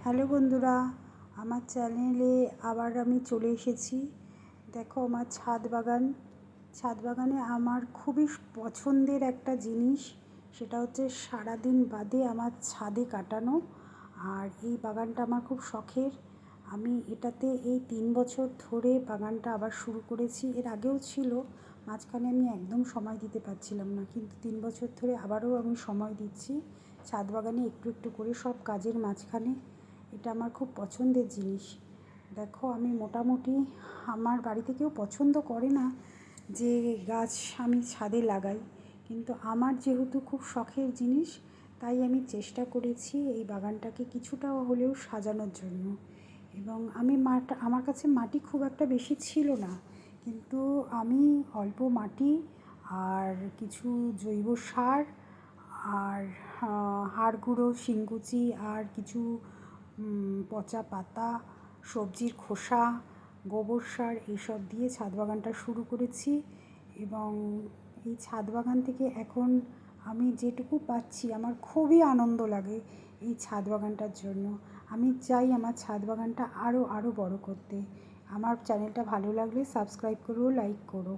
Hello বন্ধুরা, আমার চ্যানেলে আবার আমি চলে এসেছি। দেখো আমার ছাদ বাগানে আমার খুবই পছন্দের একটা জিনিস, সেটা হচ্ছে সারাদিন বাদে আমার ছাদে কাটানো। আর এই বাগানটা আমার খুব শখের। আমি এটাতে এই 3 বছর ধরে বাগানটা আবার শুরু করেছি। এর আগেও ছিল, মাঝখানে আমি একদম সময় দিতে পারছিলাম না, কিন্তু 3 বছর ধরে আবারও আমি সময় দিচ্ছি ছাদ বাগানে একটু একটু করে সব কাজের মাঝখানে। এটা আমার খুব পছন্দের জিনিস। দেখো আমি মোটামুটি, আমার বাড়িতে কেউ পছন্দ করে না যে গাছ আমি ছাদে লাগাই, কিন্তু আমার যেহেতু খুব শখের জিনিস, তাই আমি চেষ্টা করেছি এই বাগানটাকে কিছুটা হলেও সাজানোর জন্য। এবং আমার কাছে মাটি খুব একটা বেশি ছিল না, কিন্তু আমি অল্প মাটি আর কিছু জৈব সার আর হাড় গুঁড়ো, শিংকুচি আর কিছু পচা পাতা, সবজির খোসা, গোবর সার এইসব দিয়ে ছাদ বাগানটা শুরু করেছি। এবং এই ছাদ বাগান থেকে এখন আমি যেটুকু পাচ্ছি আমার খুবই আনন্দ লাগে এই ছাদ বাগানটার জন্য। আমি চাই আমার ছাদ বাগানটা আরও বড় করতে। আমার চ্যানেলটা ভালো লাগলে সাবস্ক্রাইব করো, লাইক করো।